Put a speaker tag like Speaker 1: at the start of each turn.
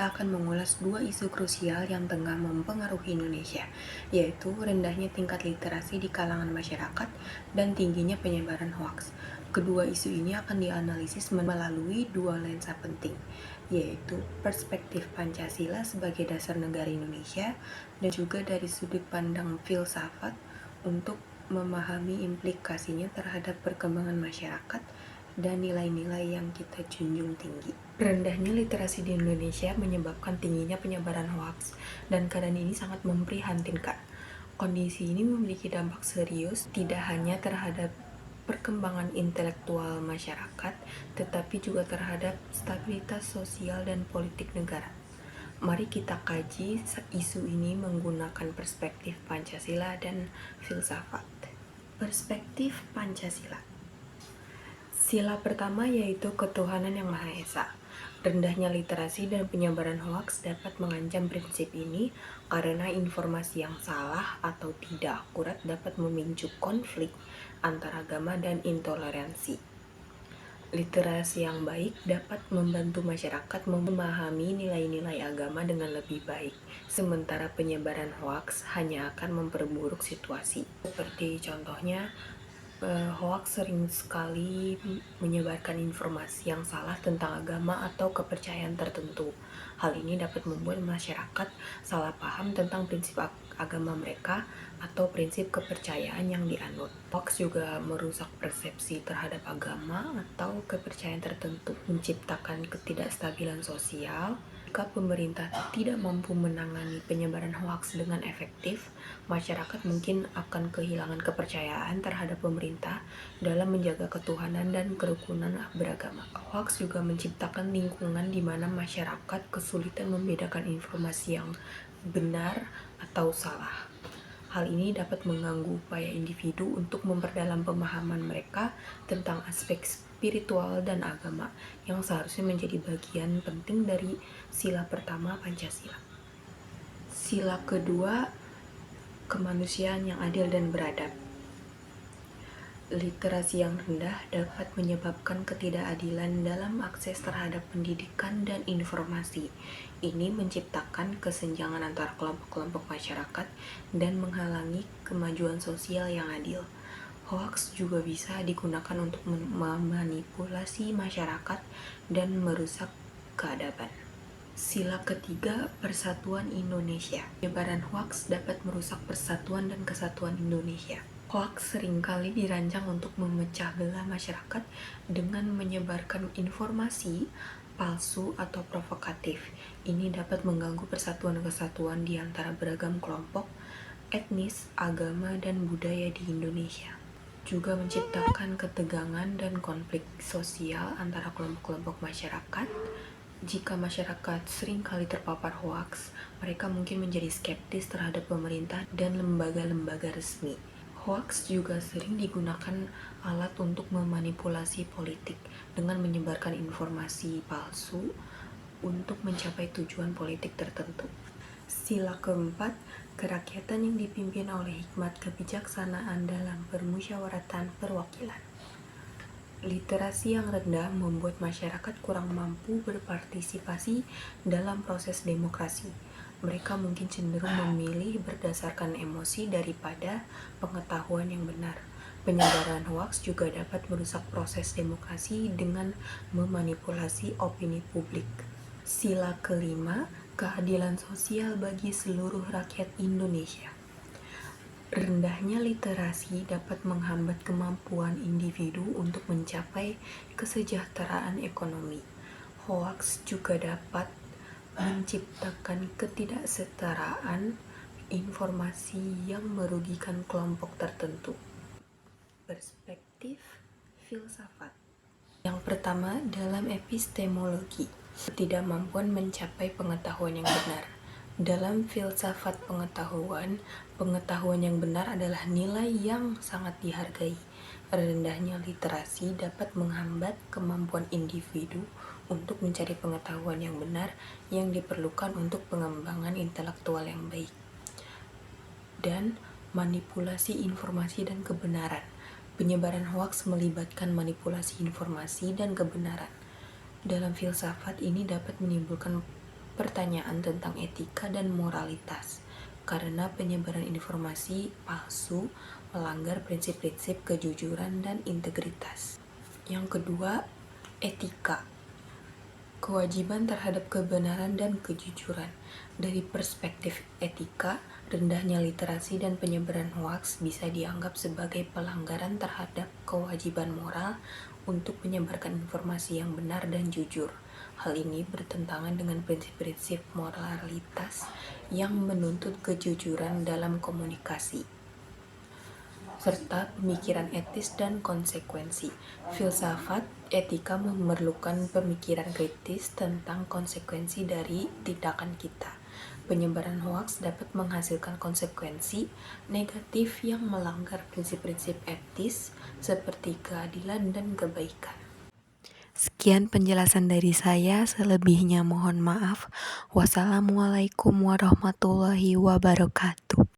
Speaker 1: kita akan mengulas dua isu krusial yang tengah mempengaruhi Indonesia, yaitu rendahnya tingkat literasi di kalangan masyarakat dan tingginya penyebaran hoaks. Kedua isu ini akan dianalisis melalui dua lensa penting, yaitu perspektif Pancasila sebagai dasar negara Indonesia dan juga dari sudut pandang filsafat untuk memahami implikasinya terhadap perkembangan masyarakat dan nilai-nilai yang kita junjung tinggi. Rendahnya literasi di Indonesia menyebabkan tingginya penyebaran hoaks, dan keadaan ini sangat memprihatinkan. Kondisi ini memiliki dampak serius tidak hanya terhadap perkembangan intelektual masyarakat, tetapi juga terhadap stabilitas sosial dan politik negara. Mari kita kaji isu ini menggunakan perspektif Pancasila dan filsafat. Perspektif Pancasila. Sila pertama yaitu ketuhanan yang Maha Esa. Rendahnya literasi dan penyebaran hoaks dapat mengancam prinsip ini karena informasi yang salah atau tidak akurat dapat memicu konflik antara agama dan intoleransi. Literasi yang baik dapat membantu masyarakat memahami nilai-nilai agama dengan lebih baik, sementara penyebaran hoaks hanya akan memperburuk situasi. Seperti contohnya, hoaks sering sekali menyebarkan informasi yang salah tentang agama atau kepercayaan tertentu. Hal ini dapat membuat masyarakat salah paham tentang prinsip agama mereka atau prinsip kepercayaan yang dianut. Hoaks juga merusak persepsi terhadap agama atau kepercayaan tertentu, menciptakan ketidakstabilan sosial. Jika pemerintah tidak mampu menangani penyebaran hoaks dengan efektif, masyarakat mungkin akan kehilangan kepercayaan terhadap pemerintah dalam menjaga ketuhanan dan kerukunan beragama. Hoaks juga menciptakan lingkungan di mana masyarakat kesulitan membedakan informasi yang benar atau salah. Hal ini dapat mengganggu upaya individu untuk memperdalam pemahaman mereka tentang aspek spiritual dan agama yang seharusnya menjadi bagian penting dari sila pertama Pancasila. Sila kedua, kemanusiaan yang adil dan beradab. Literasi yang rendah dapat menyebabkan ketidakadilan dalam akses terhadap pendidikan dan informasi. Ini menciptakan kesenjangan antara kelompok-kelompok masyarakat dan menghalangi kemajuan sosial yang adil. Hoaks juga bisa digunakan untuk memanipulasi masyarakat dan merusak keadaban. Sila ketiga, persatuan Indonesia. Penyebaran hoaks dapat merusak persatuan dan kesatuan Indonesia. Hoaks seringkali dirancang untuk memecah belah masyarakat dengan menyebarkan informasi palsu atau provokatif. Ini dapat mengganggu persatuan kesatuan di antara beragam kelompok, etnis, agama, dan budaya di Indonesia. Juga menciptakan ketegangan dan konflik sosial antara kelompok-kelompok masyarakat. Jika masyarakat seringkali terpapar hoaks, mereka mungkin menjadi skeptis terhadap pemerintah dan lembaga-lembaga resmi. Hoaks juga sering digunakan alat untuk memanipulasi politik dengan menyebarkan informasi palsu untuk mencapai tujuan politik tertentu. Sila keempat, kerakyatan yang dipimpin oleh hikmat kebijaksanaan dalam permusyawaratan perwakilan. Literasi yang rendah membuat masyarakat kurang mampu berpartisipasi dalam proses demokrasi. Mereka mungkin cenderung memilih berdasarkan emosi daripada pengetahuan yang benar. Penyebaran hoaks juga dapat merusak proses demokrasi dengan memanipulasi opini publik. Sila kelima, keadilan sosial bagi seluruh rakyat Indonesia. Rendahnya literasi dapat menghambat kemampuan individu untuk mencapai kesejahteraan ekonomi. Hoaks juga dapat menciptakan ketidaksetaraan informasi yang merugikan kelompok tertentu. Perspektif filsafat. Yang pertama, dalam epistemologi, ketidakmampuan mencapai pengetahuan yang benar. Dalam filsafat pengetahuan yang benar adalah nilai yang sangat dihargai. Rendahnya literasi dapat menghambat kemampuan individu untuk mencari pengetahuan yang benar yang diperlukan untuk pengembangan intelektual yang baik. Dan manipulasi informasi dan kebenaran. Penyebaran hoaks melibatkan manipulasi informasi dan kebenaran. Dalam filsafat ini dapat menimbulkan pertanyaan tentang etika dan moralitas, karena penyebaran informasi palsu melanggar prinsip-prinsip kejujuran dan integritas. Yang kedua, etika. Kewajiban terhadap kebenaran dan kejujuran. Dari perspektif etika, rendahnya literasi dan penyebaran hoaks bisa dianggap sebagai pelanggaran terhadap kewajiban moral untuk menyebarkan informasi yang benar dan jujur. Hal ini bertentangan dengan prinsip-prinsip moralitas yang menuntut kejujuran dalam komunikasi, serta pemikiran etis dan konsekuensi. Filsafat etika memerlukan pemikiran kritis tentang konsekuensi dari tindakan kita. Penyebaran hoaks dapat menghasilkan konsekuensi negatif yang melanggar prinsip-prinsip etis seperti keadilan dan kebaikan. Sekian penjelasan dari saya, selebihnya mohon maaf. Wassalamualaikum warahmatullahi wabarakatuh.